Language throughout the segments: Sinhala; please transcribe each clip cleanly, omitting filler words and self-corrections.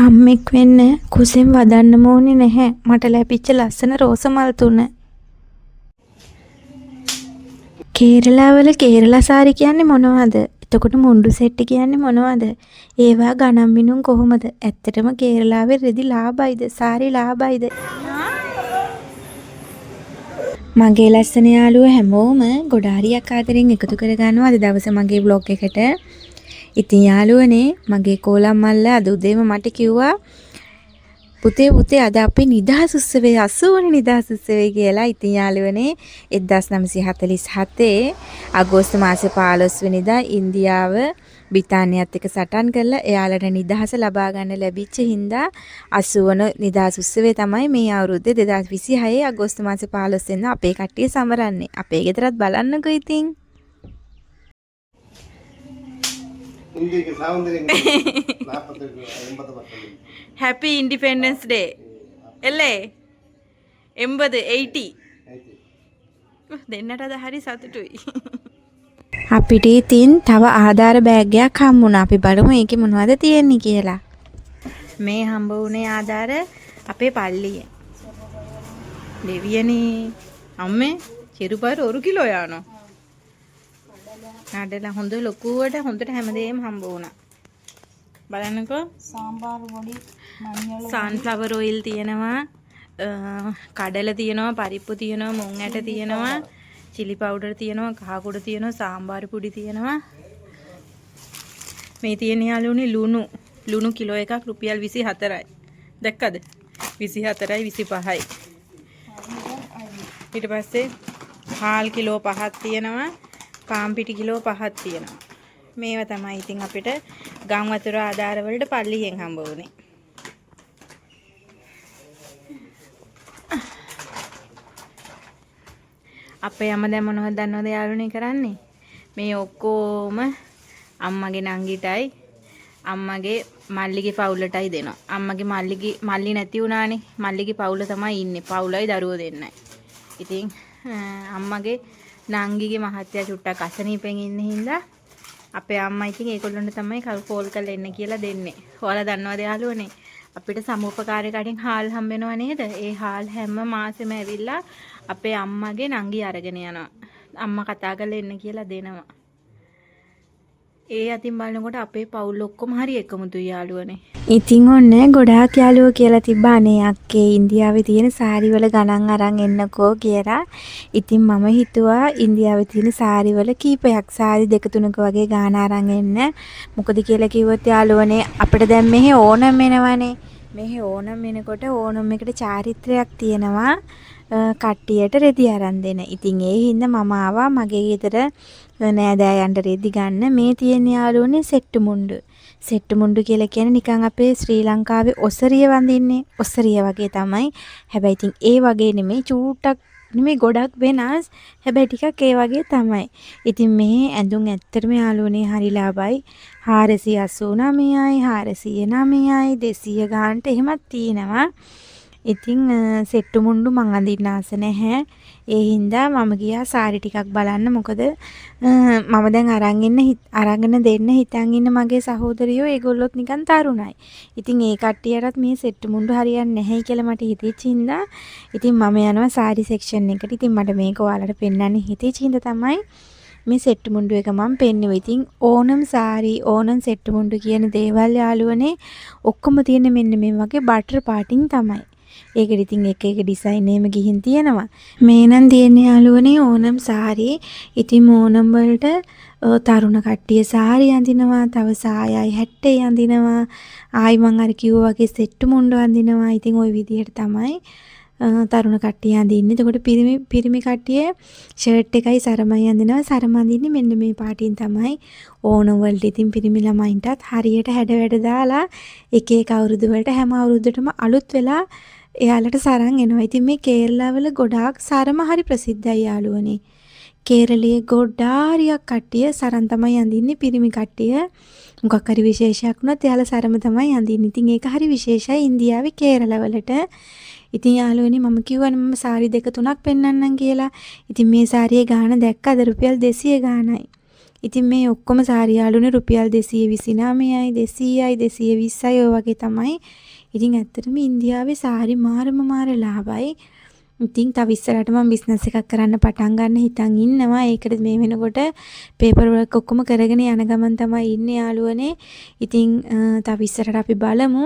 අම්මෙක් වෙන්න කුසෙන් වදන්න ඕනේ නැහැ. මට ලැබිච්ච ලස්සන රෝස මල් 3. කේරලාවල කේරලා සාරි කියන්නේ මොනවද? එතකොට මුණ්ඩු සෙට් කියන්නේ මොනවද? ඒවා ගණන් මිනුම් කොහොමද? ඇත්තටම කේරලාවේ රෙදි ලාභයිද? සාරි ලාභයිද? මගේ ලස්සන යාළුවෝ හැමෝම ගොඩාරියක් ආදරෙන් එකතු කරගන්නවා අද දවසේ මගේ vlog එකට. ඉතින් යාළුවනේ මගේ කෝලම් මල්ලා අද උදේම මට කිව්වා පුතේ අද අපි නිදහස් උත්සවයේ 80 වෙනි නිදහස් උත්සවය කියලා. ඉතින් යාළුවනේ 1947 අගෝස්තු මාසේ 15 වෙනිදා ඉන්දියාව බ්‍රිතාන්‍යයත් එක්ක සටන් කරලා එයාලට නිදහස ලබා ගන්න ලැබිච්ච හින්දා 80 වන නිදහස් උත්සවය තමයි මේ අවුරුද්දේ 2026 අගෝස්තු මාසේ 15 වෙනිදා අපේ කට්ටිය සමරන්නේ. අපේ ගෙදරත් බලන්නකෝ ඉතින්. ඉන්දියාවේ සෞන්දර්යයෙන් 48 Happy Independence Day. එල්ලේ 80 80 දෙන්නටද හරි සතුටුයි. අපිට ඉතින් තව ආධාර බෑග් එකක් හම්බුණා. අපි බලමු ඒකේ මොනවද තියෙන්නේ කියලා. මේ හම්බ වුණේ ආධාර අපේ පල්ලියේ. දෙවියනේ අම්මේ චිරුපාර 1 කිලෝ යනවා. නඩලා හොඳ ලොකුවට හොඳට හැමදේම හම්බ වුණා. බලන්නකෝ සාම්බාර පොඩි මණ්ඩල සන්ෆ්ලවර් ඔයිල් තියෙනවා, කඩල තියෙනවා, පරිප්පු තියෙනවා, මුං ඇට තියෙනවා, chili powder තියෙනවා, කහ කුඩ තියෙනවා, සාම්බාර පොඩි තියෙනවා. මේ තියෙන යාළුවනේ ලුණු කිලෝ එකක් රුපියල් 24යි. දැක්කද? 24යි 25යි. ඊට පස්සේ හාල් කිලෝ 5ක් තියෙනවා, පාන් පිටි කිලෝ 5ක් තියෙනවා. මේවා තමයි ඉතින් අපිට ගම් වතුර ආධාර වලට පල්ලියෙන් හම්බ වුනේ. අපේ අම්මා දැන් මොනවද දන්නවද යාළුවනේ කරන්නේ? මේ ඔක්කොම අම්මගේ නංගිටයි අම්මගේ මල්ලිගේ පවුලටයි දෙනවා. අම්මගේ මල්ලි නැති වුණානේ. මල්ලිගේ පවුල තමයි ඉන්නේ. පවුලයි දරුවෝ දෙන්නයි. ඉතින් අම්මගේ නංගිගේ මහත්තයා චුට්ටක් අසනීපෙන් ඉන්න හින්දා අපේ අම්මා ඉතින් ඒගොල්ලන්ට තමයි කෝල් කරලා එන්න කියලා දෙන්නේ. ඔයාලා දන්නවද යාළුවනේ? අපිට සමූපකාරයකටින් හාල් හම්බ වෙනව නේද? ඒ හාල් හැම මාසෙම ඇවිල්ලා අපේ අම්මගේ නංගි අරගෙන යනවා. අම්මා කතා කරලා එන්න කියලා දෙනවා. ඒ අතින් බලනකොට අපේ පවුල් ඔක්කොම හරි එකමුතුයි යාළුවනේ. ඉතින් ඔන්න ගොඩාක් යාළුවෝ කියලා තිබ්බා අනේ අක්කේ ඉන්දියාවේ තියෙන සාරි වල ගණන් අරන් එන්නකෝ කියලා. ඉතින් මම හිතුවා ඉන්දියාවේ තියෙන සාරි වල කීපයක් සාරි 2 3ක වගේ ගාන අරන් එන්න. මොකද කියලා කිව්වොත් යාළුවනේ අපිට දැන් මෙහි ඕනම එනවනේ. මෙහි ඕනම එනකොට ඕනම එකට චාරිත්‍රයක් තියෙනවා. කට්ටියට රෙදි අරන් දෙන. ඉතින් ඒ හින්දා මම ආවා මගේ ගෙදර නෑදෑයන්ට රෙදි ගන්න. මේ තියෙන යාළුවනේ සෙට්ටු මුණ්ඩු. සෙට්ටු මුණ්ඩු කියලා කියන්නේ නිකන් අපේ ශ්‍රී ලංකාවේ ඔසරිය වඳින්නේ. ඔසරිය වගේ තමයි. හැබැයි ඉතින් ඒ වගේ නෙමෙයි චූට්ටක් නෙමෙයි ගොඩක් වෙනස්. හැබැයි ටිකක් ඒ වගේ තමයි. ඉතින් මේ ඇඳුම් ඇත්තටම යාළුවනේ හරි ලාභයි. 489යි 409යි 200 ගානට එහෙමත් තියෙනවා. ඉතින් සෙට්ටු මුණ්ඩු මං අඳින්න ආස නැහැ. ඒ හින්දා මම ගියා සාරි ටිකක් බලන්න. මොකද මම දැන් අරගෙන දෙන්න හිතන් ඉන්න මගේ සහෝදරියෝ ඒගොල්ලොත් නිකන් තරුණයි. ඉතින් ඒ කට්ටියටත් මේ සෙට්ටු මුණ්ඩු හරියන්නේ නැහැයි කියලා මට හිතෙච්ච හින්දා ඉතින් මම යනවා සාරි සෙක්ෂන් එකට. ඉතින් මට මේක ඔයාලට පෙන්වන්න හිතෙච්ච හින්දා තමයි මේ සෙට්ටු මුණ්ඩු එක මම පෙන්නුවේ. ඉතින් ඕනම් සාරි ඕනම් සෙට්ටු මුණ්ඩු කියන දේවල් යාළුවනේ ඔක්කොම තියෙන මෙන්න මේ වගේ බටර් පාටින් තමයි. ඒකට ඉතින් එක ඩිසයින් එහෙම ගිහින් තියෙනවා. මේ නම් තියෙන යාළුවනේ ඕනම් සාරි. ඉතින් ඕනම් වලට තරුණ කට්ටිය සාරි අඳිනවා, තව සායයි 70 අඳිනවා. ආයි මං අර කිව්වා වගේ සෙට්ටු මුණ්ඩු අඳිනවා. ඉතින් ওই විදිහට තමයි තරුණ කට්ටිය අඳින්නේ. එතකොට පිරිමි කට්ටිය ෂර්ට් එකයි සරමයි අඳිනවා. සරම අඳින්නේ මෙන්න මේ පාටින් තමයි. ඕනම් වලට ඉතින් පිරිමි ළමයින්ටත් හරියට හැඩ වැඩ දාලා එක අවුරුදු වලට හැම අවුරුද්දටම අලුත් වෙලා එයාලට සරන් එනවා. ඉතින් මේ කේරලාවල ගොඩාක් සරම හරි ප්‍රසිද්ධයි යාළුවනේ. කේරළයේ ගොඩාරියක් කට්ටිය සරන් තමයි අඳින්නේ පිරිමි කට්ටිය. මොකක් හරි විශේෂයක් වුණත් එයාලා සරම තමයි අඳින්නේ. ඉතින් ඒක හරි විශේෂයි ඉන්දියාවේ කේරළවලට. ඉතින් යාළුවනේ මම කිව්වනේ මම සාරි 2 3ක් පෙන්වන්නම් කියලා. ඉතින් මේ සාරියේ ගාණ දැක්කද රුපියල් 200 ගාණයි. ඉතින් මේ ඔක්කොම සාරි යාළුවනේ රුපියල් 229යි 200යි 220යි ඔය වගේ තමයි. ඉතින් ඇත්තටම ඉන්දියාවේ සාරි මාර ලාභයි. ඉතින් තව ඉස්සරහට මම බිස්නස් එකක් කරන්න පටන් ගන්න හිතන් ඉන්නවා. ඒකට මේ වෙනකොට පේපර් වර්ක් ඔක්කොම කරගෙන යන ගමන් තමයි ඉන්නේ යාළුවනේ. ඉතින් තව ඉස්සරහට අපි බලමු.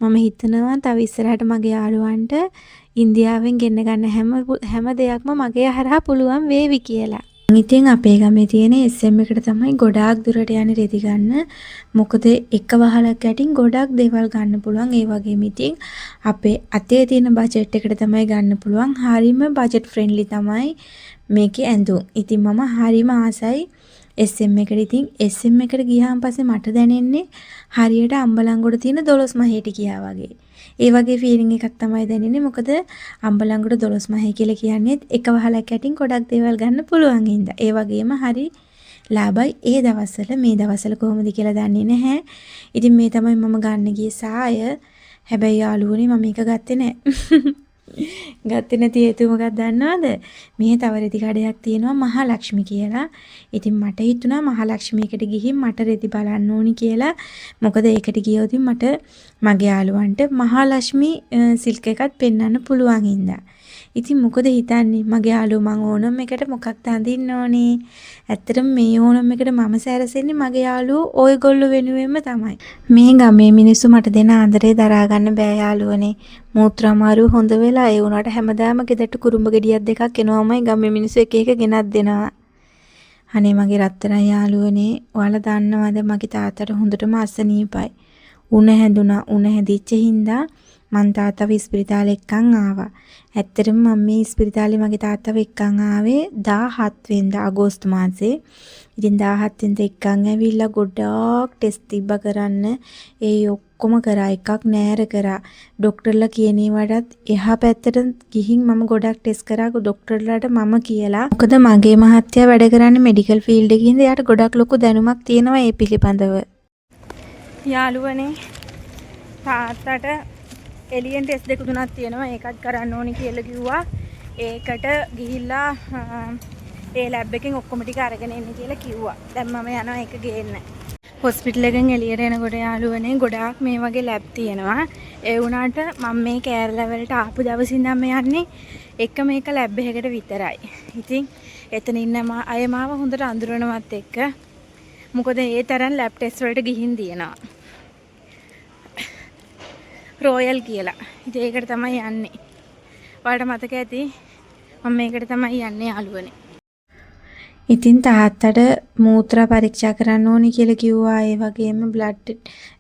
මම හිතනවා තව ඉස්සරහට මගේ යාළුවන්ට ඉන්දියාවෙන් ගෙන්න ගන්න හැම දෙයක්ම මගේ හරහා පුළුවන් වේවි කියලා. ඉතින් අපේ ගමේ තියෙන SM එකට තමයි ගොඩාක් දුරට යන්නේ රෙදි ගන්න. මොකද එක වහලක් යටින් ගොඩාක් දේවල් ගන්න පුළුවන්. ඒ වගේම ඉතින් අපේ අතේ තියෙන බජට් එකට තමයි ගන්න පුළුවන්. හරීම බජට් ෆ්‍රෙන්ඩ්ලි තමයි මේකේ ඇඳුම්. ඉතින් මම හරීම ආසයි SM එකට. ඉතින් SM එකට ගියාන් පස්සේ මට දැනෙන්නේ හරියට අම්බලන්ගොඩ තියෙන 12 මහේට ගියා වගේ. ඒ වගේ ෆීලිං එකක් තමයි දැනෙන්නේ. මොකද අම්බලන්ගොඩ 12 මහේ කියලා කියන්නේ එක වහලක් යටින් ගොඩක් දේවල් ගන්න පුළුවන් හින්දා. ඒ වගේම හරි ලාභයි ඒ දවස්වල. මේ දවස්වල කොහොමද කියලා දන්නේ නැහැ. ඉතින් මේ තමයි මම ගන්න ගියේ සාය. හැබැයි යාළුවනේ මම මේක ගත්තේ නැහැ. ගත්තේ නැති හේතුව මොකක්ද දන්නවද? මෙහි තව රෙදි කඩයක් තියෙනවා මහලක්ෂ්මී කියලා. ඉතින් මට හිතුණා මහලක්ෂ්මීකට ගිහින් මට රෙදි බලන්න ඕනි කියලා. මොකද ඒකට ගියොත් මට මගේ යාළුවන්ට මහලක්ෂ්මී සිල්ක් එකත් පෙන්වන්න පුළුවන් හින්දා. ඉතින් මොකද හිතන්නේ මගේ යාළුවෝ මං ඕනම එකට මොකක්ද අඳින්න ඕනේ. ඇත්තටම මේ ඕනම එකට මම සැරසෙන්නේ මගේ යාළුවෝ ඔයගොල්ලෝ වෙනුවෙන්ම තමයි. මේ ගමේ මිනිස්සු මට දෙන ආදරේ දරා ගන්න බෑ යාළුවනේ. මූත්‍රා මාරු හොඳ වෙලා ඒ වුණාට හැමදාම ගෙදරට කුරුම්බ ගෙඩියක් දෙකක් එනවාමයි ගමේ මිනිස්සු එක එක ගෙනත් දෙනවා. අනේ මගේ රත්තරන් යාළුවනේ ඔයාලා දන්නවද මගේ තාත්තට හොඳටම අසනීපයි. උණ හැදුනා. උණ හැදිච්ච හින්දා මං තාත්තව ඉස්පිරිතාලෙ එක්කන් ආවා. ඇත්තටම මම මේ ඉස්පිරිතාලේ මගේ තාත්තව එක්කන් ආවේ 17 වෙනිදා අගෝස්තු මාසේ. ඉතින් 17 වෙනිදා එක්කන් ඇවිල්ලා ගොඩාක් ටෙස්ට් තිබ්බ කරන්න. ඒ ඔක්කොම කරා එකක් නෑර කරා. ડોක්ටර්ලා කියන ඒවාටත් එහා පැත්තට ගිහින් මම ගොඩක් ටෙස්ට් කරා ડોක්ටර්ලාට මම කියලා. මොකද මගේ මහත්තයා වැඩ කරන්නේ මෙඩිකල් ෆීල්ඩ් එකේ ඉඳලා එයාට ගොඩක් ලොකු දැනුමක් තියෙනවා ඒ පිළිබඳව. යාළුවනේ තාත්තට එලියෙන් ටෙස්ට් දෙක තුනක් තියෙනවා. ඒකත් කරන්න ඕනි කියලා කිව්වා. ඒකට ගිහිල්ලා ඒ ලැබ් එකෙන් ඔක්කොම ටික අරගෙන එන්න කියලා කිව්වා. දැන් මම යනවා ඒක ගේන්න. හොස්පිටල් එකෙන් එළියට එනකොට යාළුවනේ ගොඩාක් මේ වගේ ලැබ් තියෙනවා. ඒ වුණාට මම මේ කෑරළ වලට ආපු දවසින් නම් යන්නේ එක මේක ලැබ් එකකට විතරයි. ඉතින් එතන ඉන්න අය මාව හොඳට අඳුරනවත් එක්ක මොකද ඒ තරම් ලැබ් ටෙස්ට් වලට ගිහින් දිනවා. රොයල් කියලා. ඉතින් ඒකට තමයි යන්නේ. ඔයාලට මතක ඇති මම මේකට තමයි යන්නේ යාළුවනේ. ඉතින් තාත්තට මූත්‍රා පරීක්ෂා කරන්න ඕනි කියලා කිව්වා. ඒ වගේම බ්ලඩ්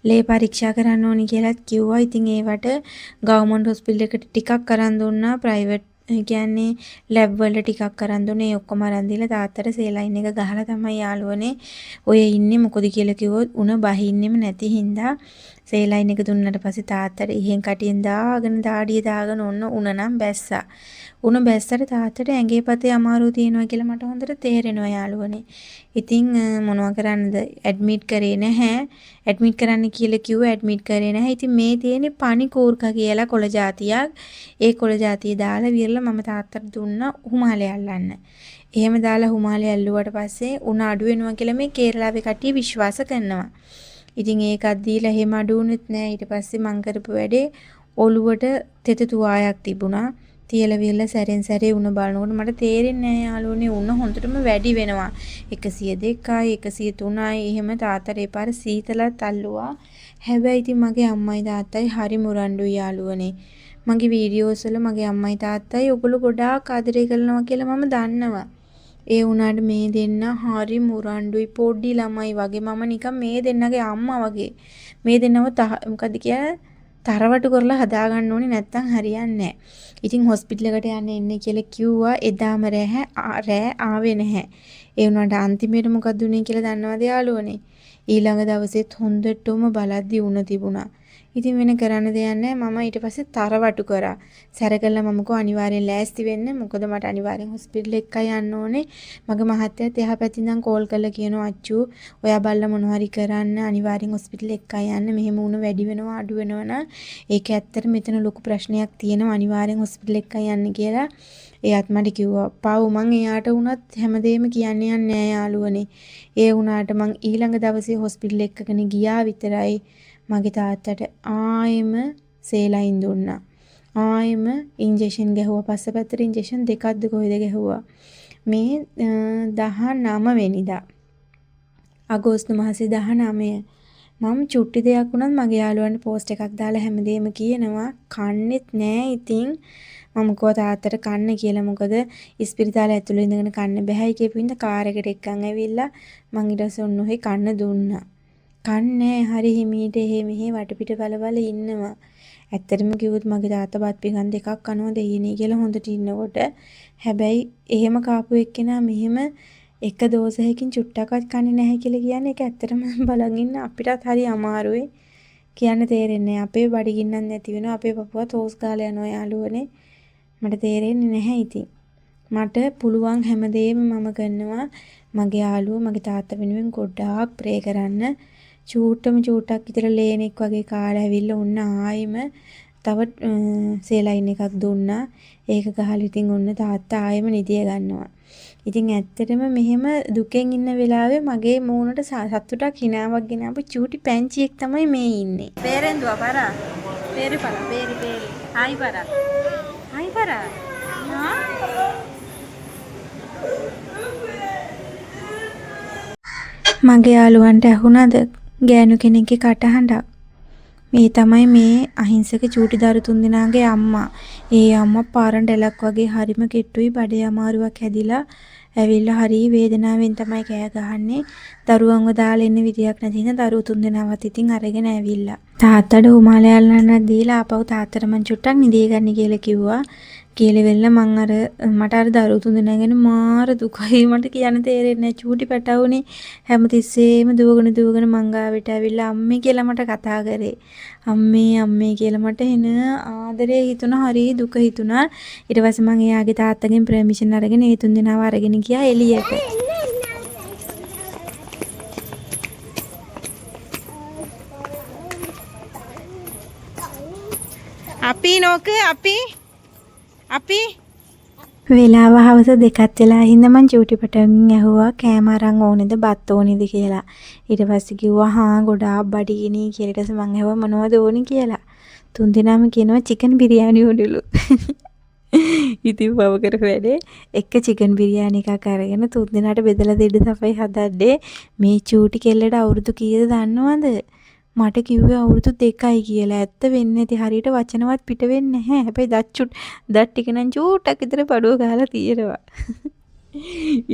ලේ පරීක්ෂා කරන්න ඕනි කියලාත් කිව්වා. ඉතින් ඒවට ගවර්න්මන්ට් හොස්පිටල් එකට ටිකක් කරන් දුන්නා. ප්‍රයිවට් කියන්නේ ලැබ් වල ටිකක් කරන් දුන්නේ. ඒ ඔක්කොම අරන් දීලා තාත්තට සේලයින් එක ගහලා තමයි යාළුවනේ ඔය ඉන්නේ. මොකද කියලා කිව්වොත් උණ බහින්නෙම නැති හින්දා සේලයින් එක දුන්නට පස්සේ තාත්තට ඉහෙන් කටියෙන් දාගෙන දාඩිය දාගෙන ඔන්න උණ නම් බැස්සා. උණ බැස්සට තාත්තට ඇඟේ පතේ අමාරුව තියෙනවා කියලා මට හොඳට තේරෙනවා යාළුවනේ. ඉතින් මොනවා කරන්නද? ඇඩ්මිට් කරේ නැහැ. ඇඩ්මිට් කරන්න කියලා කිව්වා ඇඩ්මිට් කරේ නැහැ. ඉතින් මේ තියෙන්නේ පනිකූර්කා කියලා කොළ జాතියක්. ඒ කොළ జాතිය දාලා විරලා මම තාත්තට දුන්නා හුමාලේ අල්ලන්න. එහෙම දාලා හුමාලේ ඇල්ලුවට පස්සේ උණ අඩු වෙනවා කියලා මේ කේරලාවේ කට්ටිය විශ්වාස කරනවා. ඉතින් ඒකත් දීලා එහෙම අඩු වුණෙත් නෑ. ඊට පස්සේ මං කරපු වැඩේ ඔළුවට තෙත තුවායක් තිබුණා. තියලා වියලා සැරෙන් සැරේ උණ බලනකොට මට තේරෙන්නේ නෑ යාළුවනේ උණ හොඳටම වැඩි වෙනවා. 102යි 103යි එහෙම තාත්තට ඒ පාර සීතලත් අල්ලුවා. හැබැයි ඉතින් මගේ අම්මයි තාත්තයි හරි මුරණ්ඩුයි යාළුවනේ. මගේ වීඩියෝස් වල මගේ අම්මයි තාත්තයි ඔයගොල්ලෝ ගොඩාක් ආදරය කරනවා කියලා මම දන්නවා. ඒ වුණාට මේ දෙන්න හරි මුරණ්ඩුයි පොඩි ළමයි වගේ. මම නිකන් මේ දෙන්නගේ අම්මා වගේ. මේ දෙන්නව මොකද කියන්නේ තරවටු කරලා හදාගන්න ඕනේ නැත්තම් හරියන්නේ නැහැ. ඉතින් හොස්පිටල් එකට යන්න එන්නේ කියලා කිව්වා. එදාම රෑ ආවේ නැහැ. ඒ වුණාට අන්තිමේට මොකද උනේ කියලා දන්නවද යාළුවනේ? ඊළඟ දවසෙත් හොඳටම බලද්දි උණ තිබුණා. ඉතින් වෙන කරන්න දෙයක් නැහැ. මම ඊට පස්සේ තරවටු කරා. සැර කළා මම කෝ අනිවාර්යෙන් ලෑස්ති වෙන්න. මොකද මට අනිවාර්යෙන් හොස්පිටල් එකයි යන්න ඕනේ. මගේ මහත්තයාත් එහා පැත්තෙන් ඉඳන් කෝල් කරලා කියනවා අච්චු ඔයා බල්ලා මොනවා හරි කරන්න අනිවාර්යෙන් හොස්පිටල් එකයි යන්න. මෙහෙම වුණ වැඩි වෙනවා අඩු වෙනවා නම් ඒක ඇත්තට මෙතන ලොකු ප්‍රශ්නයක් තියෙනවා. අනිවාර්යෙන් හොස්පිටල් එකයි යන්න කියලා. එයාත් මට කිව්වා. "පාව් මං එයාට වුණත් හැමදේම කියන්න යන්නේ නෑ යාළුවනේ. ඒ වුණාට මං ඊළඟ දවසේ හොස්පිටල් එකකනේ ගියා විතරයි." මගේ තාත්තට ආයෙම සේලයින් දුන්නා. ආයෙම ඉන්ජෙක්ෂන් ගැහුවා. පස්සපැත්තට ඉන්ජෙක්ෂන් දෙකක්ද කොහෙද ගැහුවා. මේ 19 වෙනිදා. අගෝස්තු මාසේ 19. මම චුට්ටි දෙයක් වුණත් මගේ යාළුවන්ට පෝස්ට් එකක් දාලා හැමදේම කියනවා. කන්නෙත් නෑ ඉතින්. මම කෝ තාත්තට කන්න කියලා. මොකද ඉස්පිරිතාලේ ඇතුළේ ඉඳගෙන කන්න බෑයි කියපු හින්දා කාර් එකට එක්කන් ඇවිල්ලා මං ඊට පස්සේ ඔන්නෝහේ කන්න දුන්නා. කන්නේ හරි හිමීට එහෙ මෙහෙ වටපිට බල ඉන්නවා. ඇත්තටම කිව්වොත් මගේ තාත්තා බත් පිඟන් දෙකක් කනවා දෙයිනේ කියලා හොඳට ඉන්නකොට. හැබැයි එහෙම කාපු එක්කෙනා මෙහෙම එක දෝසයකින් චුට්ටක්වත් කන්නේ නැහැ කියලා කියන්නේ ඒක ඇත්තටම බලන් ඉන්න අපිටත් හරි අමාරුයි. කියන්න තේරෙන්නේ නැහැ. අපේ බඩගින්නක් නැති වෙනවා. අපේ පපුවත් හොස් ගාලා යනවා යාළුවනේ. මට තේරෙන්නේ නැහැ ඉතින්. මට පුළුවන් හැමදේම මම කරනවා. මගේ යාළුවෝ මගේ තාත්තා වෙනුවෙන් ගොඩාක් ප්‍රේ කරන්න. චූට්ටක් විතර ලේනෙක් වගේ කාලා ඇවිල්ලා ඔන්න ආයෙම තව සේලයින් එකක් දුන්නා. ඒක ගහලා ඉතින් ඔන්න තාත්තා ආයෙම නිදිය ගන්නවා. ඉතින් ඇත්තටම මෙහෙම දුකෙන් ඉන්න වෙලාවේ මගේ මූණට සතුටක් හිනාවක් ගෙනාපු චූටි පැංචියෙක් තමයි මේ ඉන්නේ. පේරෙන්දුවා පරා. පේරිපරා පේරි. හායි පරා. හායි පරා. මගේ යාළුවන්ට ඇහුණාද ගෑනු කෙනෙක්ගේ කටහඬක්. මේ තමයි මේ අහිංසක චූටි දරු තුන්දෙනාගේ අම්මා. ඒ අම්මා පාරන් ඩැලක් වගේ හරිම කෙට්ටුයි බඩේ අමාරුවක් හැදිලා ඇවිල්ලා හරි වේදනාවෙන් තමයි කෑ ගහන්නේ. දරුවන්ව දාලා ඉන්න විදියක් නැති හින්දා දරුවෝ තුන්දෙනාවත් ඉතින් අරගෙන ඇවිල්ලා. තාත්තට උමාලයල්ලන්න දීලා ආපහු තාත්තට මං චුට්ටක් නිදිය ගන්න කියලා කිව්වා. කියලා වෙන්න මට අර දරුවෝ තුන්දෙනා ගැන මාර දුකයි. මට කියන්න තේරෙන්නේ නැහැ. චූටි පැටවුනේ හැමතිස්සෙම දුවගෙන මං ගාවට ඇවිල්ලා අම්මේ කියලා මට කතා කරේ. අම්මේ කියලා මට එන ආදරේ හිතුණා. හරි දුක හිතුණා. ඊට පස්සේ මං එයාගේ තාත්තගෙන් පර්මිෂන් අරගෙන ඒ තුන්දෙනාව අරගෙන ගියා එළියට. අපි වෙලාව හවස දෙකත් වෙලා හින්දා මං චූටි පැටවුන්ගෙන් ඇහුවා කෑම අරන් ඕනේද බත් ඕනේද කියලා. ඊට පස්සේ කිව්වා හා ගොඩාක් බඩගිනි කියලා. ඊට පස්සේ මං ඇහුවා මොනවද ඕනි කියලා. තුන්දෙනාම කියනවා චිකන් බිරියානි ඕනලු. ඉතින් බව කර වැඩේ එක චිකන් බිරියානි එකක් අරගෙන තුන්දෙනාට බෙදලා දෙන්න තමයි හදන්නේ. මේ චූටි කෙල්ලට අවුරුදු කීයද දන්නවද? මට කිව්වේ අවුරුදු 2යි කියලා. ඇත්ත වෙන්නේ නැති හරියට වචනවත් පිට වෙන්නේ නැහැ. හැබැයි දත් ටික නම් චූටක් විතර පඩුව ගහලා තියෙනවා.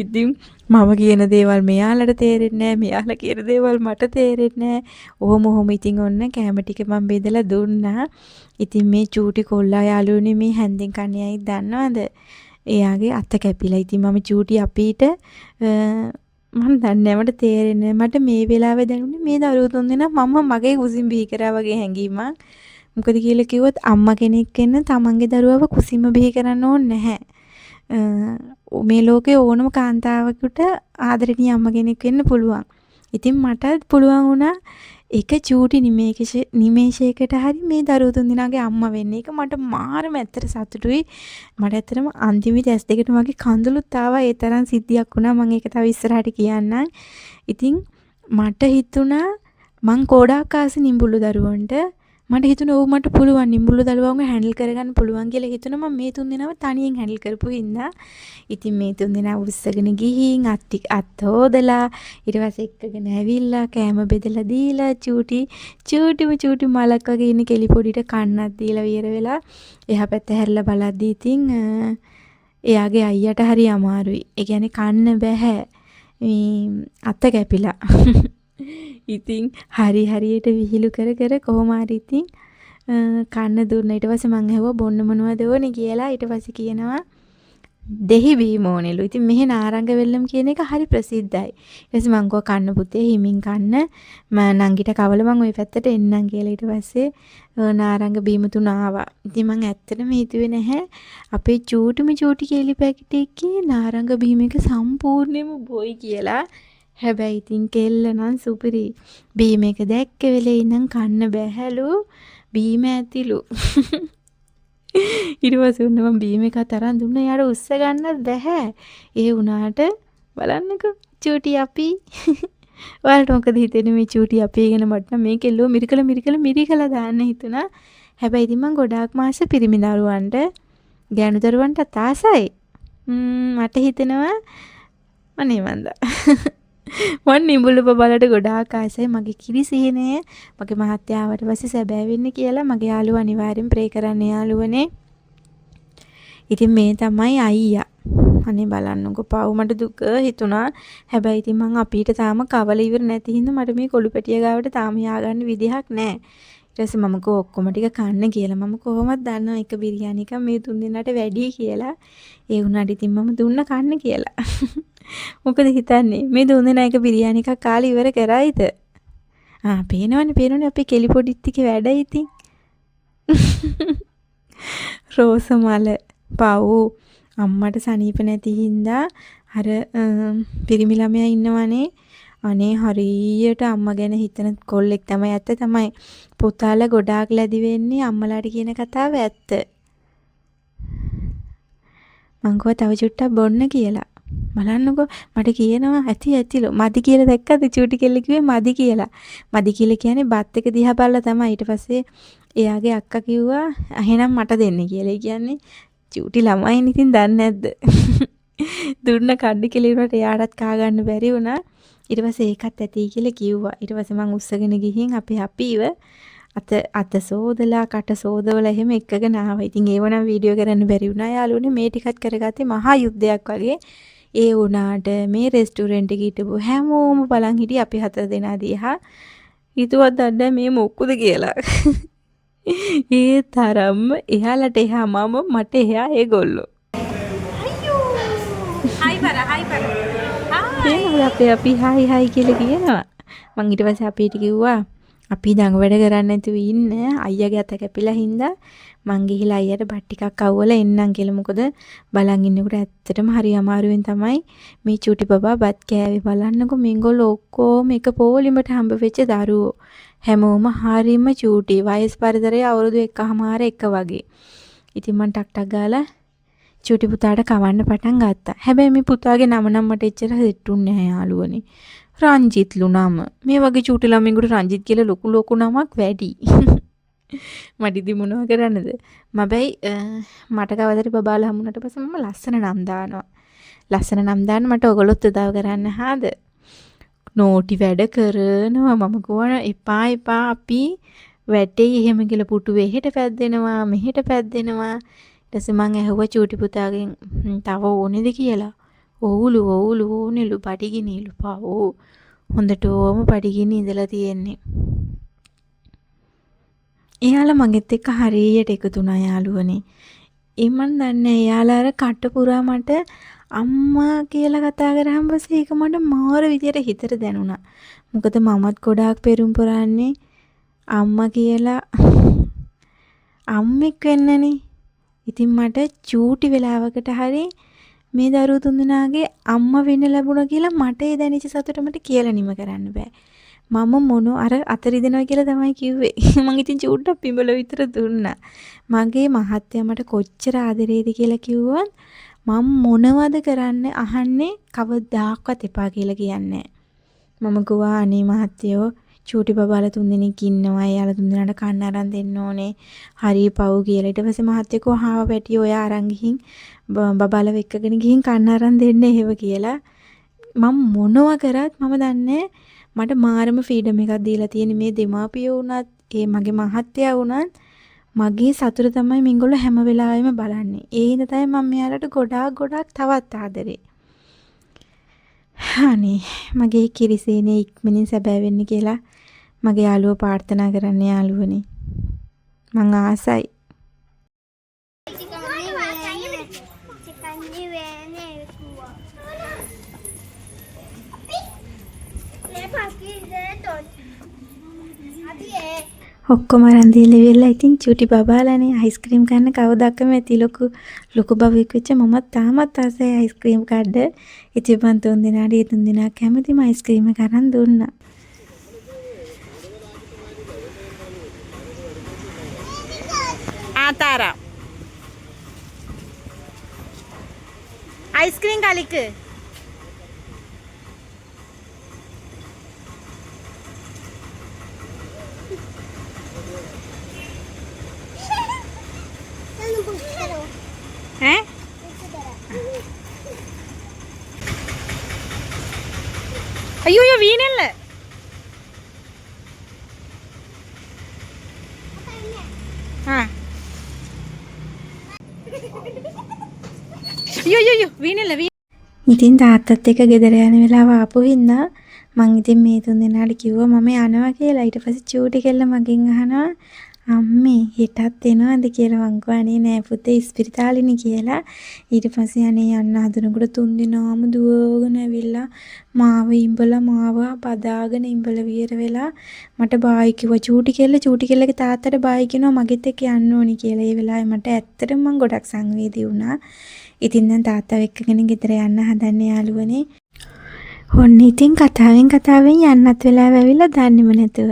ඉතින් මම කියන දේවල් මෙයාලට තේරෙන්නේ නැහැ. මෙයාලා කියන දේවල් මට තේරෙන්නේ නැහැ. ඔහොම ඉතින් ඔන්න කැම ටික මම බෙදලා දුන්නා. ඉතින් මේ චූටි කොල්ලා යාළුවනේ මේ හැන්දෙන් කණ්ණියයි දන්නවද? එයාගේ අත කැපිලා. ඉතින් මම චූටි අපිට මම දන්නේ මට තේරෙන්නේ මට මේ වෙලාවේ දැනුනේ මේ දරුවෝ තුන්දෙනා මම මගේ කුසින් බිහි කරා වගේ හැඟීමක්. මොකද කියලා කිව්වොත් අම්මා කෙනෙක් වෙන්න තමන්ගේ දරුවව කුසින්ම බිහි කරන්න ඕනේ නැහැ. මේ ලෝකේ ඕනම කාන්තාවකට ආදරණීය අම්මා කෙනෙක් වෙන්න පුළුවන්. ඉතින් මටත් පුළුවන් වුණා එක චූටි නිමේෂයකට හරි මේ දරුවෝ තුන්දෙනාගේ අම්මා වෙන්න. ඒක මට මාරම ඇත්තට සතුටුයි. මට ඇත්තටම අන්තිමට ඇස් දෙකට මගේ කඳුළුත් ආවා. ඒ තරම් සිද්ධියක් වුණා. මම ඒක තව ඉස්සරහට කියන්නම්. ඉතින් මට හිතුණා මං ගොඩාක් ආස නිඹුල්ලු දරුවන්ට. මට හිතුණා ඔව් මට පුළුවන් නිඹුල්ලු දරුවන්ව හැන්ඩල් කරගන්න පුළුවන් කියලා හිතුණා. මම මේ තුන්දෙනාව තනියෙන් හැන්ඩල් කරපු හින්දා. ඉතින් මේ තුන්දෙනා උස්සගෙන ගිහින් අත් හොදලා ඊට පස්සේ එක්කගෙන ඇවිල්ලා කෑම බෙදලා දීලා චූටි මලක් වගේ ඉන්න කෙලි පොඩිට කන්නක් දීලා විතර වෙලා එහා පැත්ත හැරිලා බලද්දී ඉතින් එයාගේ අයියට හරි අමාරුයි. ඒ කියන්නේ කන්න බෑ. අත කැපිලා. ඉතින් හරියට විහිළු කර කොහොම හරි ඉතින් කන්න දුන්නා. ඊට පස්සේ මං ඇහුවා බොන්න මොනවද ඕනේ කියලා. ඊට පස්සේ කියනවා දෙහි බීම ඕනෙලු. ඉතින් මෙහි නාරංග වෙල්ලම් කියන එක හරි ප්‍රසිද්ධයි. ඊට පස්සේ මං කව කන්න පුතේ හිමින් කන්න. මම නංගිට කවල මං ওই පැත්තට එන්නම් කියලා. ඊට පස්සේ නාරංග බීම තුන ආවා. ඉතින් මං ඇත්තටම හිතුවේ නැහැ අපේ චූටි කේලි පැකට් එකේ නාරංග බීම එක සම්පූර්ණයෙන්ම බොයි කියලා. හැබැයි ඉතින් කෙල්ල නම් සුපිරි. බීම එක දැක්ක වෙලේ ඉඳන් කන්න බැහැලු. බීම ඇතිලු. ඊට පස්සේ උන්න මම බීම එක තරම් දුන්නා. යාර උස්ස ගන්නත් බැහැ. ඒ වුණාට බලන්නකෝ චූටි අපි. ඔයාලට මොකද හිතෙන්නේ මේ චූටි අපි ගැන? මට නම් මේ කෙල්ලෝ මිරිකලා දාන්න හිතුණා. හැබැයි ඉතින් මම ගොඩාක් මාස පිරිමි දරුවන්ට ගෑනු දරුවන්ට ආසයි. මට හිතෙනවා අනේ මන්දා. මන් නිඹුල්ල බබලට ගොඩාක් ආසයි. මගේ කිරිසීනේ මගේ මහත්තයා ආවට පස්සේ සැබෑ වෙන්නේ කියලා මගේ යාළුවා අනිවාර්යෙන් ප්‍රේ කරන්න යාළුවනේ. ඉතින් මේ තමයි අයියා. අනේ බලන්නකෝ පව් මට දුක හිතුණා. හැබැයි ඉතින් මං අපිට තාම කවල ඉවර නැති හින්දා මට මේ කොළු පැටිය ගාවට තාම ය아가න්න විදිහක් නැහැ. ඊට පස්සේ මම කෝ ඔක්කොම ටික කන්න කියලා. මම කොහොමද දන්නවා එක බිරියානි එකක් මේ තුන් දෙනාට වැඩි කියලා. ඒ වුණාට ඉතින් මම දුන්න කන්න කියලා. මොකද හිතන්නේ මේ දුන් දෙනා එක බිරියානි එකක් කාලා ඉවර කරයිද? පේනවනේ අපේ කෙලි පොඩිත් ටික වැඩ ඉතින්. රෝස මල පව් අම්මට සනීප නැති හින්දා අර පිරිමි ළමයා ඉන්නවනේ. අනේ හරියට අම්මා ගැන හිතන කොල්ලෙක් තමයි. ඇත්ත තමයි. පුතාලා ගොඩාක් ලැබි වෙන්නේ අම්මලාට කියන කතාව ඇත්ත. මං කව තව චුට්ටක් බොන්න කියලා. බලන්නකෝ මට කියනවා ඇතිලු. මදි කියලා දැක්කද චූටි කෙල්ල කිව්වේ මදි කියලා. මදි කියලා කියන්නේ බත් එක දිහා බලලා තමයි. ඊට පස්සේ එයාගේ අක්කා කිව්වා එහෙනම් මට දෙන්න කියලා. ඒ කියන්නේ චූටි ළමයින් ඉතින් දන්නේ නැද්ද? දුන්න කඩි කෙලිරුවට එයාටත් කා ගන්න බැරි වුණා. ඊට පස්සේ ඒකත් ඇති කියලා කිව්වා. ඊට පස්සේ මං උස්සගෙන ගිහින් අපිව අත සෝදලා කට සෝදවලා එහෙම එක්කගෙන ආවා. ඉතින් ඒව නම් වීඩියෝ කරන්න බැරි වුණා යාළුවනේ. මේ ටිකත් කරගත්තේ මහා යුද්ධයක් වගේ. ඒ වුණාට මේ රෙස්ටුරන්ට් එකේ හිටපු හැමෝම බලන් හිටියේ අපි හතර දෙනා දිහා. හිතුවත් දන්නේ මේ මොක්කුද කියලා. ඒ තරම්ම එහාලට එහා මම මට එහා ඒගොල්ලෝ. අයියෝ. හයි බර. අපි හයි කියලා කියනවා. මං ඊට පස්සේ අපිට කිව්වා අපි දඟ වැඩ කරන්නේ නැතුව ඉන්න. අයියාගේ අත කැපිලා හින්දා මං ගිහිලා අයියට බත් ටිකක් අවුවලා එන්නම් කියලා. මොකද බලන් ඉන්නකොට ඇත්තටම හරි අමාරුවෙන් තමයි මේ චූටි බබා බත් කෑවේ. බලන්නකෝ මේගොල්ලෝ ඔක්කොම එක පොලිමට හම්බ වෙච්ච දරුවෝ. හැමෝම හරියම චූටි. වයස් පරිතරය අවුරුදු 1කමාර එක වගේ. ඉතින් මං ටක් ගාලා චූටි පුතාට කවන්න පටන් ගත්තා. හැබැයි මේ පුතාගේ නම නම් මට එච්චර සෙට්ටුන්නේ නැහැ යාළුවනේ. රංජිත්ලු නම. මේ වගේ චූටි ළමයින්ට රංජිත් කියලා ලොකු නමක් වැඩි. මට ඉතින් මොනව කරන්නද? මට කවදාද බබාලා හම්බුනට පස්සේ මම ලස්සන නම් දානවා. ලස්සන නම් දාන්න මට ඔයගොල්ලොත් උදව් කරන්න හාද? නෝටි වැඩ කරනවා. මම කියනවා එපා අපි වැටේ එහෙම කියලා පුටුවේ එහෙට පැද්දෙනවා මෙහෙට පැද්දෙනවා. ඊට පස්සේ මං ඇහුවා චූටි පුතාගෙන් තව ඕනේද කියලා. ඔව්ලු ඕනෙලු පඩිගිනිලු පා. ඕ හොඳටම පඩිගිනි ඉඳලා තියෙන්නේ. එයාලා මගෙත් එක්ක හරියට එකතු වුණා යාළුවනේ. මන් දන්නේ එයාලා අර කට පුරා මට අම්මා කියලා කතා කරාම පස්සේ ඒක මට මාර විදියට හිතට දැනුණා. මොකද මමත් ගොඩාක් පෙරුම් පුරන්නේ අම්මා කියලා අම්මෙක් වෙන්නනේ. ඉතින් මට චූටි වෙලාවකට හරි මේ දරුවෝ තුන්දෙනාගේ අම්මා වෙන්න ලැබුණා කියලා මට ඒ දැනෙච්ච සතුට මට කියලා නිම කරන්න බෑ. මම අර අතරි දෙනවා කියලා තමයි කිව්වේ. මං ඉතින් චූට්ටක් පිඹල විතර දුන්නා. මගේ මහත්තයා මට කොච්චර ආදරේද කියලා කිව්වත් මම මොනවද කරන්න අහන්නේ කවදාවත් එපා කියලා කියන්නේ. මම ගුවා අනේ මහත්තයෝ චූටි බබාලා තුන්දෙනෙක් ඉන්නවා. එයාලා තුන්දෙනාට කන්න අරන් දෙන්න ඕනේ. හරි පව් කියලා. ඊට පස්සේ මහත්තයා කෝ හාව පැටිය ඔයා අරන් ගිහින් බබාලා එක්කගෙන ගිහින් කන්න අරන් දෙන්න එහෙම කියලා. මම මොනවා කරත් මම දන්නේ මට මාරම ෆ්‍රීඩම් එකක් දීලා තියෙන මේ දෙමාපියෝ වුණත් ඒ මගේ මහත්තයා වුණත් මගේ සතුට තමයි මින්ගොල්ලෝ හැම වෙලාවෙම බලන්නේ. ඒ හින්දා තමයි මම මෙයාලට ගොඩාක් තවත් ආදරේ. අනේ මගේ කිරිසේනේ ඉක්මනින් සැබෑ වෙන්න කියලා මගේ යාළුවෝ ප්‍රාර්ථනා කරන්නේ යාළුවනේ. මං ආසයි. ඔක්කොම අරන් දීලා ඉවරලා ඉතින් චූටි බබාලානේ අයිස්ක්‍රීම් ගන්න කවදාකම ඇති ලොකු බබෙක් වෙච්ච මමත් තාමත් ආසයි අයිස්ක්‍රීම් ගන්න. ඉතින් මං තුන් දෙනා කැමතිම අයිස්ක්‍රීම් එක අරන් දුන්නා. Tara. Ice cream kali ke? അയ്യോ വീണല്ല. අയ്യോ වීනෙල ඉතින් තාත්තත් එක්ක ගෙදර යන වෙලාව ආපු හින්දා මං ඉතින් මේ තුන් දෙනාට කිව්වා මම යනවා කියලා. ඊට පස්සේ චූටි කෙල්ල මගෙන් අහනවා අම්මේ හෙටත් එනවද කියලා. මං කිව්වා අනේ නෑ පුතේ ඉස්පිරිතාලෙනි කියලා. ඊට පස්සේ අනේ යන්න හදනකොට තුන් දෙනාම දුවගෙන ඇවිල්ලා මාව බදාගෙන ඉඹල වියර වෙලා මට බායි කිව්වා. චූටි කෙල්ලගේ තාත්තට බායි කියනවා මගෙත් එක්ක යන්න ඕනි කියලා. ඒ වෙලාවේ මට ඇත්තටම මං ගොඩක් සංවේදී වුණා. ඉතින් දැන් තාත්තව එක්කගෙන ගෙදර යන්න හදන්නේ යාළුවනේ. ඔන්න ඉතින් කතාවෙන් යන්නත් වෙලාව ඇවිල්ලා දන්නේම නැතුව.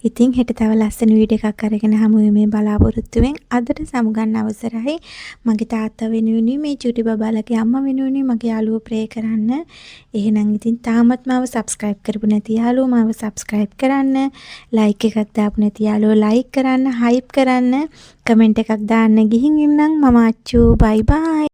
ඉතින් හෙට තව ලස්සන වීඩියෝ එකක් අරගෙන හමු වෙමේ බලාපොරොත්තුෙන්. අදට සමුගන්න අවසරයි. මගේ තාත්තා වෙනුවෙනි මේ චූටි බබාලගේ අම්මා වෙනුවෙනි මගේ යාළුවෝ ප්‍රේ කරන්න. එහෙනම් ඉතින් තාමත් මාව subscribe කරපු නැති යාළුවෝ මාව subscribe කරන්න. like එකක් දාපු නැති යාළුවෝ like කරන්න, hype කරන්න, comment එකක් දාන්න ගිහින් ඉන්නම්. මම අච්චු bye bye.